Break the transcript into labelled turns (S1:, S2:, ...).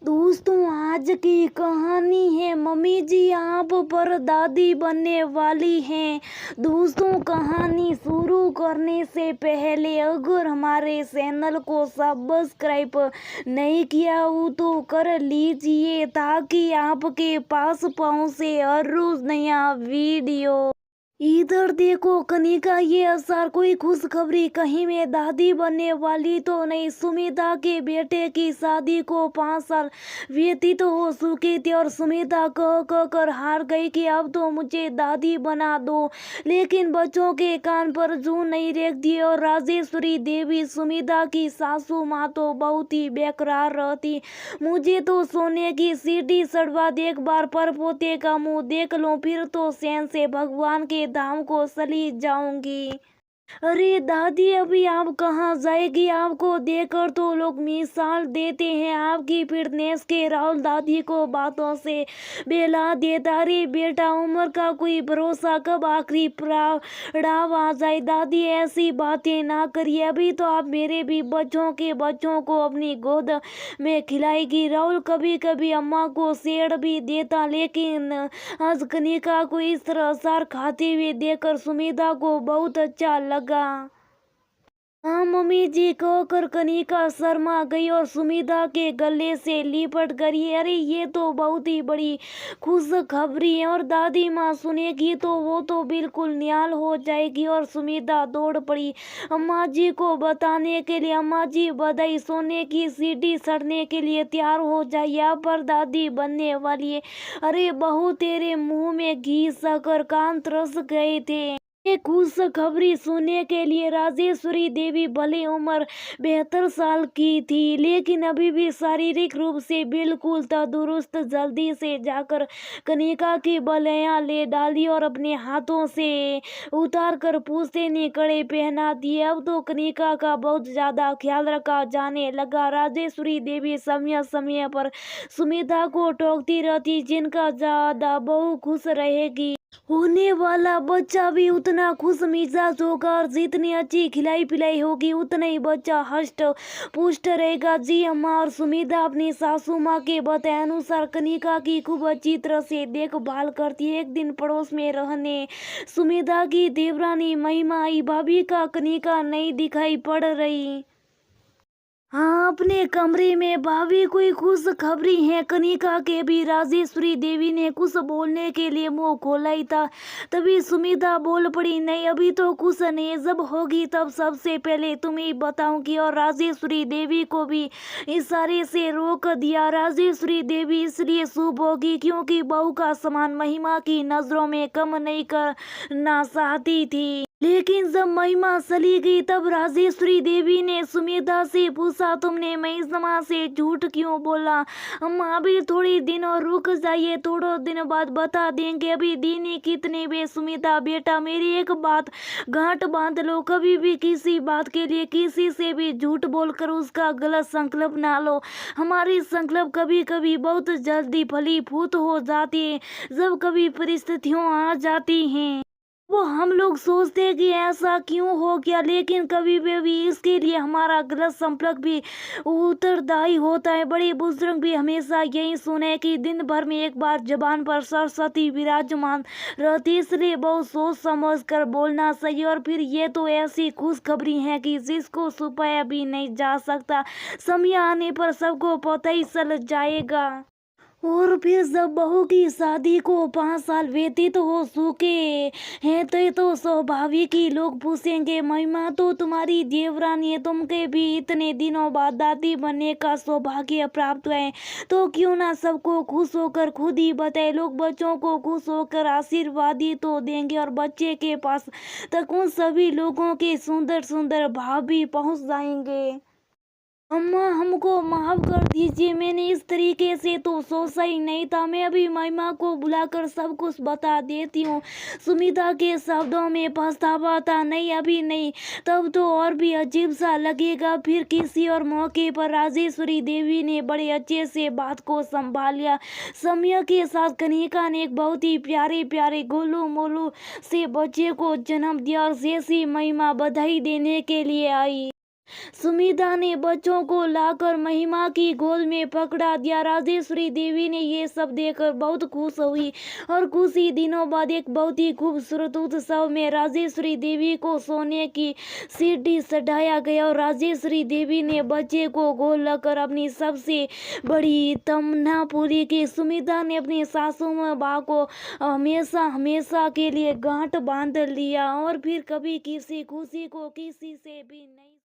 S1: दोस्तों, आज की कहानी है मम्मी जी आप पर दादी बनने वाली हैं। दोस्तों, कहानी शुरू करने से पहले अगर हमारे चैनल को सब्सक्राइब नहीं किया हो तो कर लीजिए ताकि आपके पास पहुंचे हर रोज नया वीडियो। इधर देखो कनिका, ये असर कोई खुशखबरी, कहीं मैं दादी बनने वाली तो नहीं। सुमिता के बेटे की शादी को 5 साल व्यतीत हो चुके थे और सुमिता कह कह कर हार गई कि अब तो मुझे दादी बना दो, लेकिन बच्चों के कान पर जू नहीं रेखती। और राजेश्वरी देवी सुमिता की सासू माँ तो बहुत ही बेकरार रहती। मुझे तो सोने की सीढ़ी चढ़वा दे, एक बार पर पोते का मुंह देख लो, फिर तो चैन से भगवान के धाम को चली जाऊंगी। अरे दादी, अभी आप कहाँ जाएगी? आपको देखकर तो लोग मिसाल देते हैं आपकी फिटनेस के। राहुल दादी को बातों से बेला देता। अरे बेटा, उम्र का कोई भरोसा, कब आखिरी पड़ाव आ जाए। दादी, ऐसी बातें ना करिए, अभी तो आप मेरे भी बच्चों के बच्चों को अपनी गोद में खिलाएगी। राहुल कभी कभी अम्मा को सेड़ भी देता, लेकिन आज कनिका को इस तरह असार खाते हुए देखकर सुमिता को बहुत अच्छा लगा। हाँ मम्मी जी, कहकर कनिका शर्मा गई और सुमिता के गले से लिपट गई। अरे ये तो बहुत ही बड़ी खुशखबरी है और दादी माँ सुनेगी तो वो तो बिल्कुल निहाल हो जाएगी। और सुमिता दौड़ पड़ी अम्मा जी को बताने के लिए। अम्मा जी बधाई, सोने की सीढ़ी चढ़ने के लिए तैयार हो जाइए, यहाँ पर दादी बनने वाली है। अरे बहू, तेरे मुंह में घी शक्कर कान तरस गए थे। ये खुशखबरी सुनने के लिए राजेश्वरी देवी भले उम्र 72 साल की थी, लेकिन अभी भी शारीरिक रूप से बिल्कुल तंदुरुस्त। जल्दी से जाकर कनिका की बलियां ले डाली और अपने हाथों से उतार कर पूछते ने कड़े पहना दिए। अब तो कनिका का बहुत ज्यादा ख्याल रखा जाने लगा। राजेश्वरी देवी समय समय पर सुमिता को टोकती रहती, जिनका ज्यादा बहू खुश रहेगी, होने वाला बच्चा भी उतना खुश मिजाज होगा, और जितनी अच्छी खिलाई पिलाई होगी उतना ही बच्चा हष्ट पुष्ट रहेगा। जी अम्मा। और सुमिता अपनी सासू माँ के बताए अनुसार कनिका की खूब अच्छी तरह से देखभाल करती है। एक दिन पड़ोस में रहने सुमिता की देवरानी महिमा आई। भाभी का कनिका नहीं दिखाई पड़ रही। हाँ, अपने कमरे में भाभी, कोई खुश खबरी है? कनिका के भी राजेश्वरी देवी ने कुछ बोलने के लिए मुंह खोला ही था, तभी सुमिता बोल पड़ी, नहीं अभी तो कुछ नहीं, जब होगी तब सबसे पहले तुम्हें बताऊंगी। और राजेश्वरी देवी को भी इशारे से रोक दिया। राजेश्वरी देवी इसलिए शुभ होगी क्योंकि बहू का समान महिमा की नजरों में कम नहीं करना चाहती थी। लेकिन जब महिमा चली गई तब राजेश्वरी देवी ने सुमिता से पूछा, तुमने महिमा से झूठ क्यों बोला? अम्मा, अभी थोड़ी दिन और रुक जाइए, थोड़े दिन बाद बता देंगे, अभी दिन ही कितने बे। सुमिता बेटा, मेरी एक बात गांठ बांध लो, कभी भी किसी बात के लिए किसी से भी झूठ बोलकर उसका गलत संकल्प ना लो। हमारी संकल्प कभी कभी बहुत जल्दी फलीभूत हो जाती है जब कभी परिस्थितियां आ जाती हैं। वो हम लोग सोचते हैं कि ऐसा क्यों हो गया, लेकिन कभी भी इसके लिए हमारा गलत संपर्क भी उत्तरदायी होता है। बड़े बुजुर्ग भी हमेशा यही सुने कि दिन भर में एक बार जबान पर सरस्वती विराजमान रहती, इसलिए बहुत सोच समझ कर बोलना चाहिए। और फिर ये तो ऐसी खुशखबरी है कि जिसको छुपाया भी नहीं जा सकता, समय आने पर सबको पता ही चल जाएगा। और फिर जब बहू की शादी को 5 साल व्यतीत हो चुके हैं तो ये तो स्वाभाविक ही लोग पूछेंगे, महिमा तो तुम्हारी देवरानी है, तुमके भी इतने दिनों बाद दादी बनने का सौभाग्य प्राप्त है, तो क्यों ना सबको खुश होकर खुद ही बताए। लोग बच्चों को खुश होकर आशीर्वाद ही तो देंगे और बच्चे के पास तक उन सभी लोगों के सुंदर सुंदर भाव भी पहुंच जाएंगे। अम्मा, हमको माफ कर दीजिए, मैंने इस तरीके से तो सोचा ही नहीं था। मैं अभी महिमा को बुलाकर सब कुछ बता देती हूँ। सुमिता के शब्दों में पछतावा था, नहीं अभी नहीं, तब तो और भी अजीब सा लगेगा। फिर किसी और मौके पर राजेश्वरी देवी ने बड़े अच्छे से बात को संभाल लिया। समय के साथ कनिका ने एक बहुत ही प्यारे प्यारे गोलू मोलू से बच्चे को जन्म दिया और जैसी महिमा बधाई देने के लिए आई, सुमित्रा ने बच्चों को लाकर महिमा की गोद में पकड़ा दिया। राजेश्वरी देवी ने ये सब देखकर बहुत खुश हुई और कुछ ही दिनों बाद एक बहुत ही खूबसूरत उत्सव में राजेश्वरी देवी को सोने की सीढ़ी सजाया गया और राजेश्वरी देवी ने बच्चे को गोद लेकर अपनी सबसे बड़ी तमन्ना पूरी की। सुमित्रा ने अपनी सासू माँ को हमेशा हमेशा के लिए गांठ बांध लिया और फिर कभी किसी खुशी को किसी से भी नहीं